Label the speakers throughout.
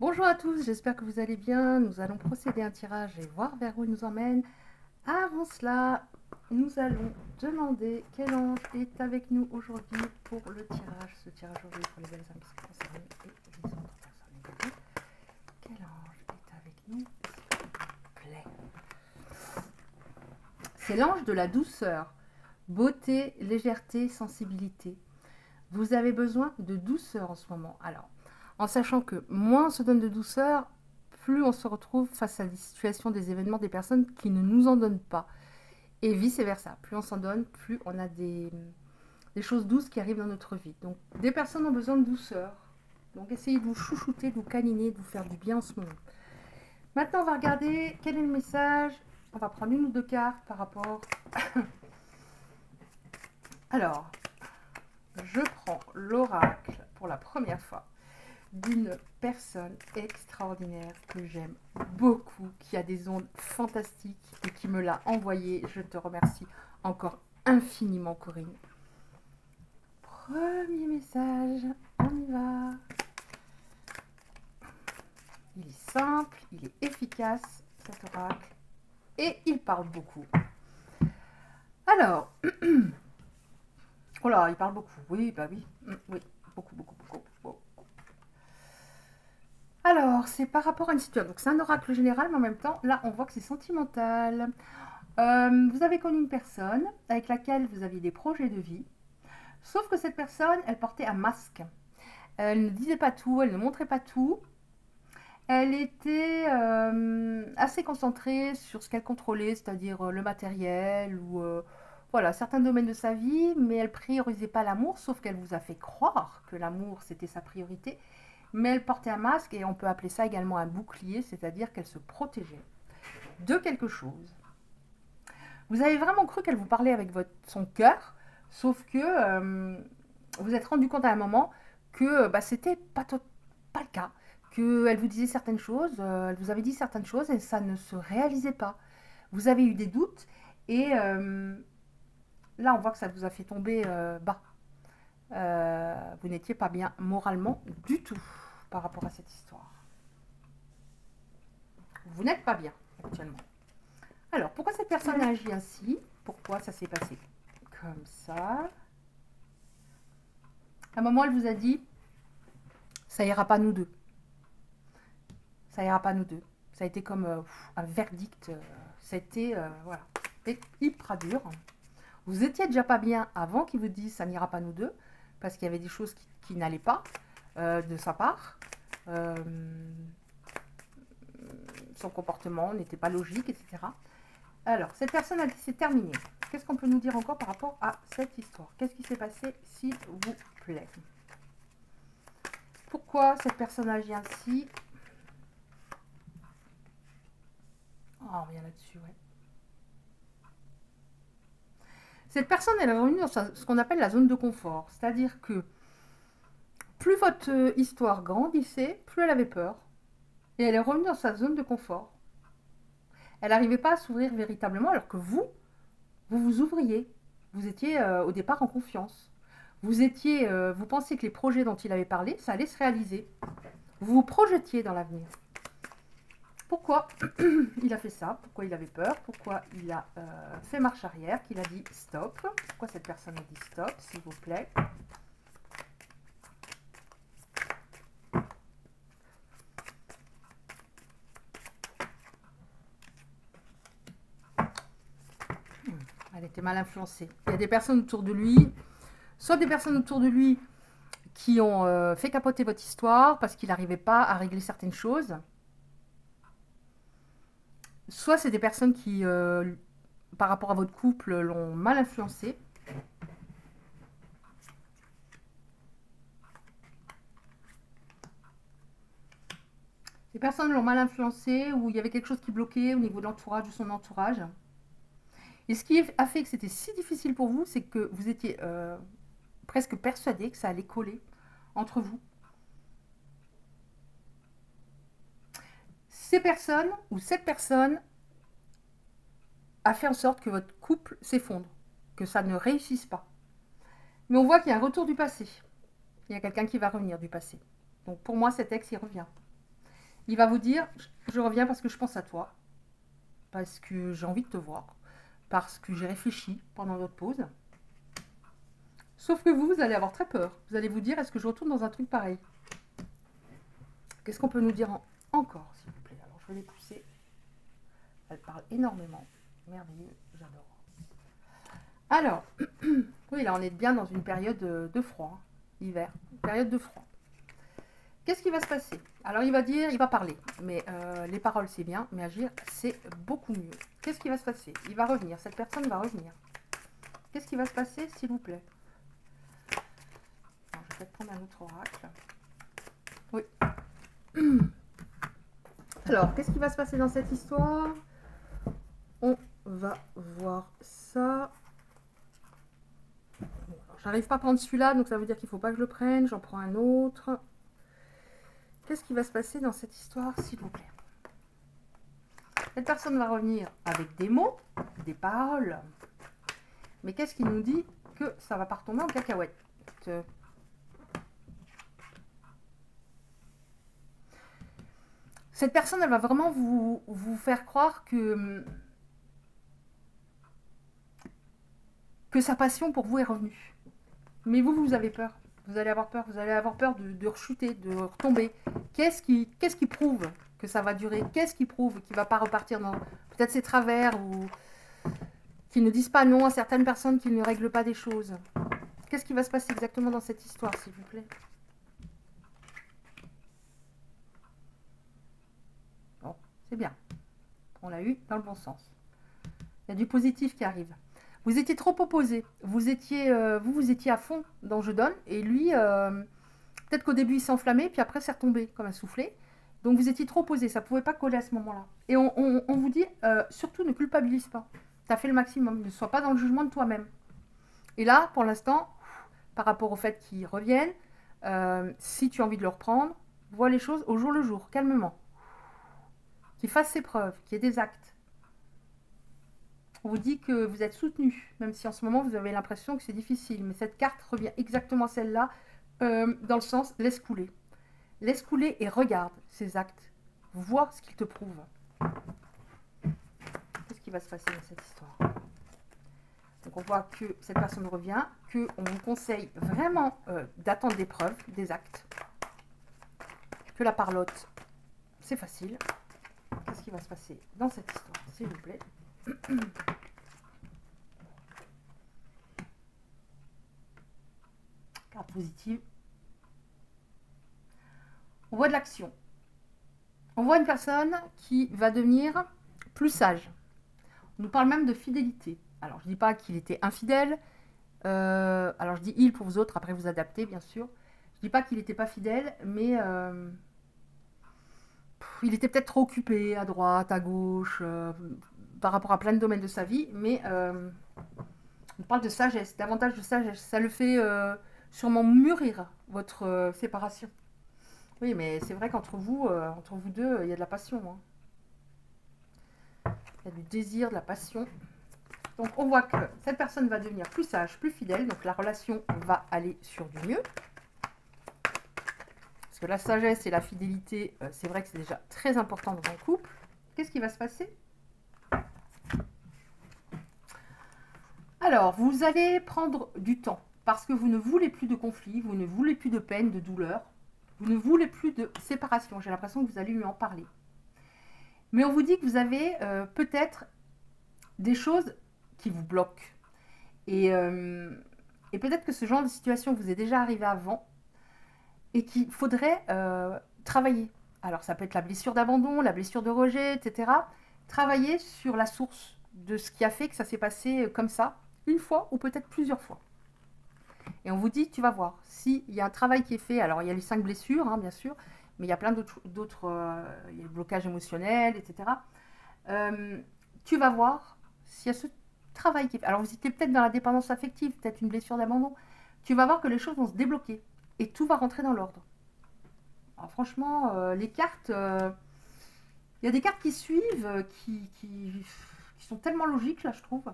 Speaker 1: Bonjour à tous, j'espère que vous allez bien. Nous allons procéder à un tirage et voir vers où il nous emmène. Avant cela, nous allons demander quel ange est avec nous aujourd'hui pour le tirage. Ce tirage aujourd'hui pour les belles âmes qui sont concernées et les autres personnes également. Quel ange est avec nous, s'il vous plaît? C'est l'ange de la douceur, beauté, légèreté, sensibilité. Vous avez besoin de douceur en ce moment. Alors, en sachant que moins on se donne de douceur, plus on se retrouve face à des situations, des événements, des personnes qui ne nous en donnent pas. Et vice-versa. Plus on s'en donne, plus on a des choses douces qui arrivent dans notre vie. Donc, des personnes ont besoin de douceur. Donc, essayez de vous chouchouter, de vous câliner, de vous faire du bien en ce moment. Maintenant, on va regarder quel est le message. On va prendre une ou deux cartes par rapport... Alors, je prends l'oracle pour la première fois d'une personne extraordinaire que j'aime beaucoup, qui a des ondes fantastiques et qui me l'a envoyé. Je te remercie encore infiniment, Corinne. Premier message, on y va. Il est simple, il est efficace, cet oracle, et il parle beaucoup. Alors, oh là, il parle beaucoup, oui, bah oui, oui, beaucoup. Alors, c'est par rapport à une situation. Donc, c'est un oracle général, mais en même temps, là, on voit que c'est sentimental. Vous avez connu une personne avec laquelle vous aviez des projets de vie, sauf que cette personne, elle portait un masque. Elle ne disait pas tout, elle ne montrait pas tout. Elle était assez concentrée sur ce qu'elle contrôlait, c'est-à-dire le matériel ou voilà, certains domaines de sa vie, mais elle ne priorisait pas l'amour, sauf qu'elle vous a fait croire que l'amour, c'était sa priorité. Mais elle portait un masque et on peut appeler ça également un bouclier, c'est-à-dire qu'elle se protégeait de quelque chose. Vous avez vraiment cru qu'elle vous parlait avec son cœur, sauf que vous êtes rendu compte à un moment que c'était pas le cas, qu'elle vous disait certaines choses, elle vous avait dit certaines choses et ça ne se réalisait pas. Vous avez eu des doutes et là on voit que ça vous a fait tomber bas. Vous n'étiez pas bien moralement du tout par rapport à cette histoire. Vous n'êtes pas bien actuellement. Alors, pourquoi cette personne a agi ainsi? Pourquoi ça s'est passé comme ça? À un moment, elle vous a dit, ça ira pas nous deux. Ça ira pas nous deux. Ça a été comme un verdict. C'était, voilà, hyper dur. Vous étiez déjà pas bien avant qu'il vous dise, ça n'ira pas nous deux, parce qu'il y avait des choses qui n'allaient pas de sa part. Son comportement n'était pas logique, etc. Alors, cette personne a dit c'est terminé. Qu'est-ce qu'on peut nous dire encore par rapport à cette histoire? Qu'est-ce qui s'est passé, s'il vous plaît? Pourquoi cette personne agit ainsi? Oh, on revient là-dessus, ouais. Cette personne, elle est revenue dans ce qu'on appelle la zone de confort. C'est-à-dire que plus votre histoire grandissait, plus elle avait peur. Et elle est revenue dans sa zone de confort. Elle n'arrivait pas à s'ouvrir véritablement, alors que vous vous ouvriez. Vous étiez au départ en confiance. Vous pensiez que les projets dont il avait parlé, ça allait se réaliser. Vous vous projetiez dans l'avenir. Pourquoi il a fait ça? Pourquoi il avait peur? Pourquoi il a fait marche arrière? Qu'il a dit stop? Pourquoi cette personne a dit stop, s'il vous plaît? Elle était mal influencée. Il y a des personnes autour de lui, soit des personnes autour de lui qui ont fait capoter votre histoire parce qu'il n'arrivait pas à régler certaines choses. Soit c'est des personnes qui, par rapport à votre couple, l'ont mal influencé. Ces personnes l'ont mal influencé ou il y avait quelque chose qui bloquait au niveau de l'entourage, de son entourage. Et ce qui a fait que c'était si difficile pour vous, c'est que vous étiez presque persuadé que ça allait coller entre vous. Ces personnes ou cette personne a fait en sorte que votre couple s'effondre, que ça ne réussisse pas. Mais on voit qu'il y a un retour du passé. Il y a quelqu'un qui va revenir du passé. Donc pour moi, cet ex, il revient. Il va vous dire, je reviens parce que je pense à toi, parce que j'ai envie de te voir, parce que j'ai réfléchi pendant votre pause. Sauf que vous allez avoir très peur. Vous allez vous dire, est-ce que je retourne dans un truc pareil? Qu'est-ce qu'on peut nous dire encore, s'il vous plaît? Alors, je vais les pousser. Elle parle énormément. Merveilleux, j'adore. Alors, oui, là, on est bien dans une période de froid, hein, hiver, une période de froid. Qu'est-ce qui va se passer? Alors, il va dire, il va parler, mais les paroles, c'est bien, mais agir, c'est beaucoup mieux. Qu'est-ce qui va se passer? Il va revenir, cette personne va revenir. Qu'est-ce qui va se passer, s'il vous plaît? Alors, je vais peut-être prendre un autre oracle. Oui. Alors, qu'est-ce qui va se passer dans cette histoire? On va voir ça. Bon, j'arrive pas à prendre celui-là, donc ça veut dire qu'il ne faut pas que je le prenne. J'en prends un autre. Qu'est-ce qui va se passer dans cette histoire, s'il vous plaît? Cette personne va revenir avec des mots, des paroles. Mais qu'est-ce qui nous dit que ça va pas retomber en cacahuète? Cette personne, elle va vraiment vous faire croire que sa passion pour vous est revenue. Mais vous avez peur. Vous allez avoir peur. Vous allez avoir peur de rechuter, de retomber. Qu'est-ce qui prouve que ça va durer? Qu'est-ce qui prouve qu'il ne va pas repartir dans peut-être ses travers ou qu'il ne disent pas non à certaines personnes, qu'il ne règle pas des choses? Qu'est-ce qui va se passer exactement dans cette histoire, s'il vous plaît? Bon, c'est bien. On l'a eu dans le bon sens. Il y a du positif qui arrive. Vous étiez trop opposés. Vous étiez à fond dans je donne. Et lui, peut-être qu'au début, il s'est enflammé, puis après, c'est retombé comme un soufflet. Donc, vous étiez trop opposés. Ça ne pouvait pas coller à ce moment-là. Et on vous dit, surtout, ne culpabilise pas. Tu as fait le maximum. Ne sois pas dans le jugement de toi-même. Et là, pour l'instant, par rapport au fait qu'il revienne, si tu as envie de le reprendre, vois les choses au jour le jour, calmement. Qu'il fasse ses preuves, qu'il y ait des actes. On vous dit que vous êtes soutenu, même si en ce moment vous avez l'impression que c'est difficile. Mais cette carte revient exactement celle-là, dans le sens laisse couler. Laisse couler et regarde ces actes. Vois ce qu'ils te prouvent. Qu'est-ce qui va se passer dans cette histoire? Donc on voit que cette personne revient, qu'on vous conseille vraiment d'attendre des preuves, des actes. Que la parlotte, c'est facile. Qu'est-ce qui va se passer dans cette histoire, s'il vous plaît? Carte positive. On voit de l'action. On voit une personne qui va devenir plus sage. On nous parle même de fidélité. Alors, je ne dis pas qu'il était infidèle. Alors, je dis il pour vous autres, après vous adaptez, bien sûr. Je ne dis pas qu'il n'était pas fidèle, mais il était peut-être trop occupé à droite, à gauche, par rapport à plein de domaines de sa vie. Mais on parle de sagesse, davantage de sagesse. Ça le fait sûrement mûrir, votre séparation. Oui, mais c'est vrai qu'entre vous deux, il y a de la passion. Hein. Il y a du désir, de la passion. Donc on voit que cette personne va devenir plus sage, plus fidèle. Donc la relation va aller sur du mieux. Parce que la sagesse et la fidélité, c'est vrai que c'est déjà très important dans un couple. Qu'est-ce qui va se passer? Alors, vous allez prendre du temps. Parce que vous ne voulez plus de conflit, vous ne voulez plus de peine, de douleur. Vous ne voulez plus de séparation. J'ai l'impression que vous allez lui en parler. Mais on vous dit que vous avez peut-être des choses qui vous bloquent. Et peut-être que ce genre de situation vous est déjà arrivé avant et qu'il faudrait travailler. Alors ça peut être la blessure d'abandon, la blessure de rejet, etc. Travailler sur la source de ce qui a fait que ça s'est passé comme ça, une fois ou peut-être plusieurs fois. Et on vous dit, tu vas voir, s'il y a un travail qui est fait, alors il y a les 5 blessures, hein, bien sûr, mais il y a plein d'autres, il y a le blocage émotionnel, etc. Tu vas voir s'il y a ce travail qui est fait. Alors vous étiez peut-être dans la dépendance affective, peut-être une blessure d'abandon. Tu vas voir que les choses vont se débloquer et tout va rentrer dans l'ordre. Alors franchement, les cartes, il y a des cartes qui suivent, qui sont tellement logiques là, je trouve.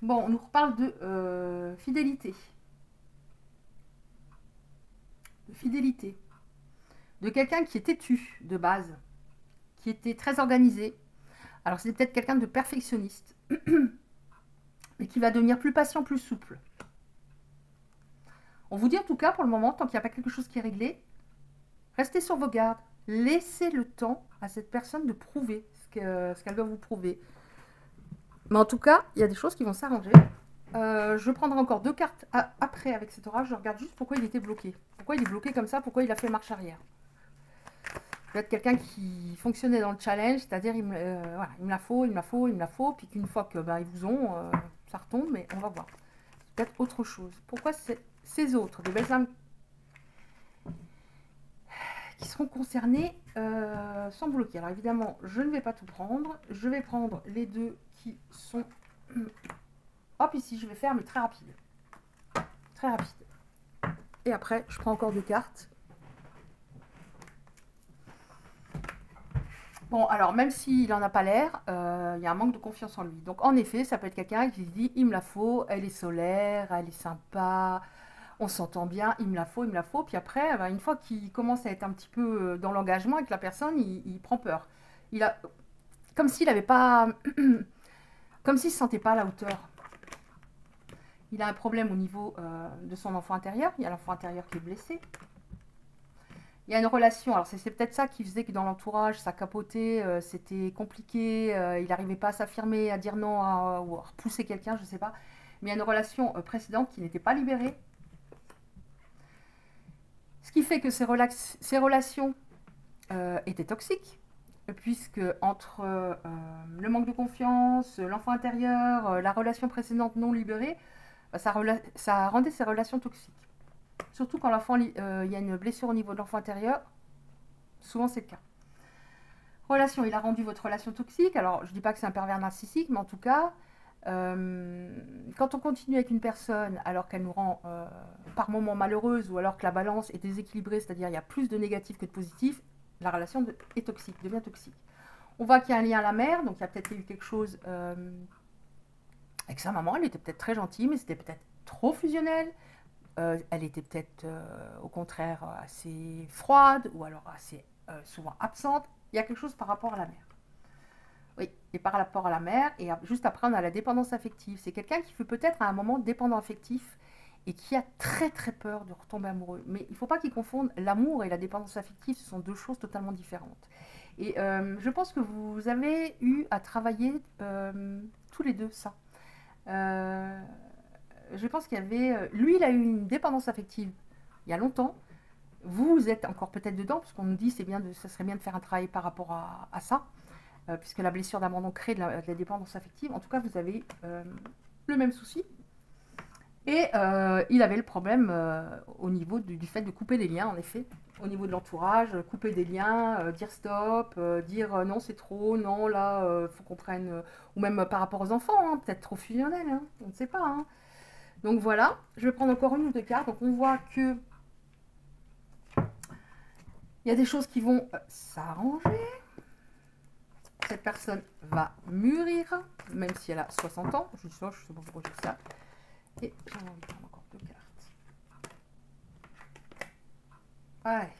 Speaker 1: Bon, on nous reparle de fidélité. De fidélité. de quelqu'un qui est têtu de base, qui était très organisé. Alors c'est peut-être quelqu'un de perfectionniste, mais qui va devenir plus patient, plus souple. On vous dit en tout cas pour le moment, tant qu'il n'y a pas quelque chose qui est réglé, restez sur vos gardes. Laissez le temps à cette personne de prouver ce qu'elle doit vous prouver. Mais en tout cas, il y a des choses qui vont s'arranger. Je prendrai encore 2 cartes après avec cet orage. Je regarde juste pourquoi il était bloqué. Pourquoi il est bloqué comme ça, pourquoi il a fait marche arrière. Je vais être quelqu'un qui fonctionnait dans le challenge, c'est-à-dire voilà, il me la faut, il me la faut, il me la faut, puis qu'une fois que ils vous ont, ça retombe, mais on va voir. Peut-être autre chose. Pourquoi ces autres, des belles âmes qui seront concernées, sont bloquées. Alors évidemment, je ne vais pas tout prendre. Je vais prendre les 2 qui sont... Hop, ici, je vais faire, mais très rapide. Très rapide. Et après, je prends encore 2 cartes. Bon, alors, même s'il n'en a pas l'air, il y a un manque de confiance en lui. Donc, en effet, ça peut être quelqu'un qui se dit, il me la faut, elle est solaire, elle est sympa, on s'entend bien, il me la faut, il me la faut. Puis après, une fois qu'il commence à être un petit peu dans l'engagement avec la personne, il prend peur. Comme s'il n'avait pas... comme s'il ne se sentait pas à la hauteur. Il a un problème au niveau de son enfant intérieur. Il y a l'enfant intérieur qui est blessé. Il y a une relation, alors c'est peut-être ça qui faisait que dans l'entourage, ça capotait, c'était compliqué, il n'arrivait pas à s'affirmer, à dire non, ou à repousser quelqu'un, je ne sais pas. Mais il y a une relation précédente qui n'était pas libérée. Ce qui fait que ces relations étaient toxiques, puisque entre le manque de confiance, l'enfant intérieur, la relation précédente non libérée, ça rendait ces relations toxiques. Surtout quand l'enfant, il y a une blessure au niveau de l'enfant intérieur, souvent c'est le cas. Relation, il a rendu votre relation toxique. Alors, je ne dis pas que c'est un pervers narcissique, mais en tout cas, quand on continue avec une personne alors qu'elle nous rend par moments malheureuse ou alors que la balance est déséquilibrée, c'est-à-dire il y a plus de négatifs que de positifs, la relation est toxique, devient toxique. On voit qu'il y a un lien à la mère, donc il y a peut-être eu quelque chose avec sa maman. Elle était peut-être très gentille, mais c'était peut-être trop fusionnel. Elle était peut-être au contraire assez froide ou alors assez souvent absente. Il y a quelque chose par rapport à la mère. Oui, et par rapport à la mère, et juste après on a la dépendance affective. C'est quelqu'un qui fut peut-être à un moment dépendant affectif et qui a très très peur de retomber amoureux. Mais il ne faut pas qu'il confonde l'amour et la dépendance affective, ce sont 2 choses totalement différentes. Et je pense que vous avez eu à travailler tous les 2 ça. Je pense qu'il y avait... lui, il a eu une dépendance affective il y a longtemps. Vous êtes encore peut-être dedans, parce qu'on nous dit que ça serait bien de faire un travail par rapport à ça, puisque la blessure d'abandon crée de la dépendance affective. En tout cas, vous avez le même souci. Et il avait le problème au niveau du fait de couper des liens, en effet. Au niveau de l'entourage, couper des liens, dire stop, dire non, c'est trop, non, là, faut qu'on prenne... ou même par rapport aux enfants, hein, peut-être trop fusionnel, hein, on ne sait pas, hein. Donc voilà, je vais prendre encore 1 ou 2 cartes. Donc on voit que il y a des choses qui vont s'arranger. Cette personne va mûrir, même si elle a 60 ans. Je sais pas pourquoi je dis ça. Et j'en ai envie de prendre encore 2 cartes. Ouais.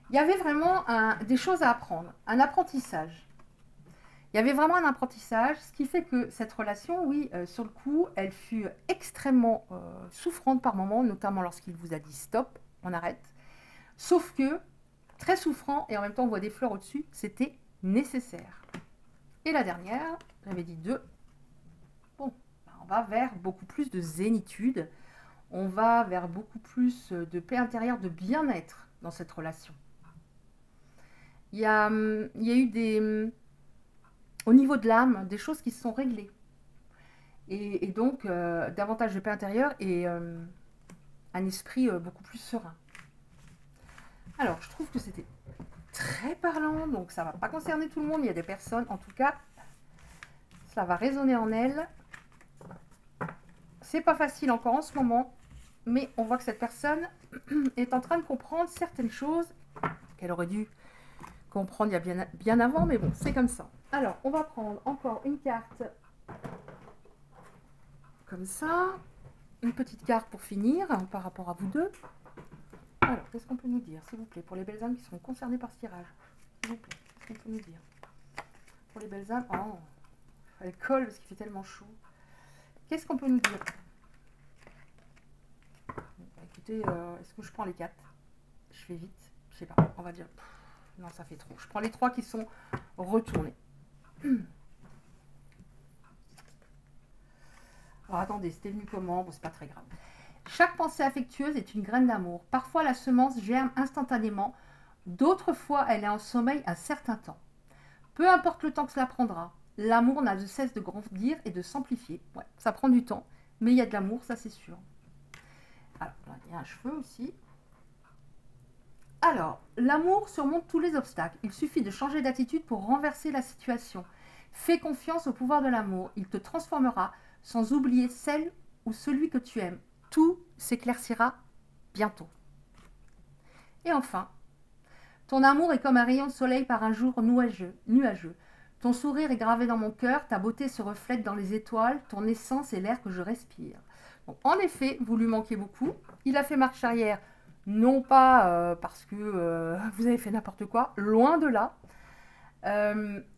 Speaker 1: Il y avait vraiment des choses à apprendre, un apprentissage. Il y avait vraiment un apprentissage, ce qui fait que cette relation, oui, sur le coup, elle fut extrêmement souffrante par moments, notamment lorsqu'il vous a dit stop, on arrête. Sauf que, très souffrant, et en même temps on voit des fleurs au-dessus, c'était nécessaire. Et la dernière, j'avais dit 2. Bon, on va vers beaucoup plus de zénitude, on va vers beaucoup plus de paix intérieure, de bien-être dans cette relation. Il y a eu au niveau de l'âme, des choses qui se sont réglées. Et donc, davantage de paix intérieure et un esprit beaucoup plus serein. Alors, je trouve que c'était très parlant, donc ça ne va pas concerner tout le monde. Il y a des personnes, en tout cas, ça va résonner en elles. C'est pas facile encore en ce moment, mais on voit que cette personne est en train de comprendre certaines choses qu'elle aurait dû comprendre il y a bien avant, mais bon, c'est comme ça. Alors, on va prendre encore une carte comme ça, une petite carte pour finir par rapport à vous deux. Alors, qu'est-ce qu'on peut nous dire, s'il vous plaît, pour les belles âmes qui seront concernées par ce tirage? S'il vous plaît, qu'est-ce qu'on peut nous dire? Pour les belles âmes, oh, elle colle parce qu'il fait tellement chaud. Qu'est-ce qu'on peut nous dire? Écoutez, est-ce que je prends les 4? Je fais vite, je sais pas, on va dire... Non, ça fait trop. Je prends les 3 qui sont retournés. Alors, attendez, c'était venu comment? Bon, c'est pas très grave. Chaque pensée affectueuse est une graine d'amour. Parfois, la semence germe instantanément. D'autres fois, elle est en sommeil un certain temps. Peu importe le temps que cela prendra, l'amour n'a de cesse de grandir et de s'amplifier. Ouais, ça prend du temps, mais il y a de l'amour, ça c'est sûr. Alors, là, il y a un cheveu aussi. Alors, l'amour surmonte tous les obstacles. Il suffit de changer d'attitude pour renverser la situation. Fais confiance au pouvoir de l'amour. Il te transformera sans oublier celle ou celui que tu aimes. Tout s'éclaircira bientôt. Et enfin, ton amour est comme un rayon de soleil par un jour nuageux. Ton sourire est gravé dans mon cœur, ta beauté se reflète dans les étoiles, ton essence est l'air que je respire. Bon, en effet, vous lui manquez beaucoup. Il a fait marche arrière, non pas parce que vous avez fait n'importe quoi, loin de là,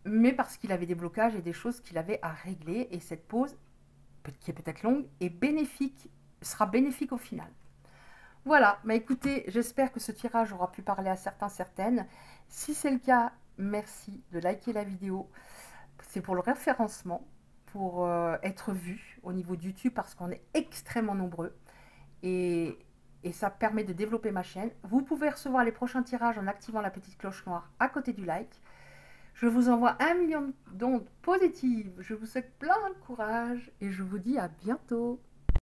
Speaker 1: mais parce qu'il avait des blocages et des choses qu'il avait à régler. Et cette pause, qui est peut-être longue, est bénéfique, sera bénéfique au final. Voilà, bah écoutez, j'espère que ce tirage aura pu parler à certains, certaines. Si c'est le cas, merci de liker la vidéo. C'est pour le référencement, pour être vu au niveau de YouTube, parce qu'on est extrêmement nombreux. Et ça permet de développer ma chaîne. Vous pouvez recevoir les prochains tirages en activant la petite cloche noire à côté du like. Je vous envoie 1 million d'ondes positives. Je vous souhaite plein de courage et je vous dis à bientôt.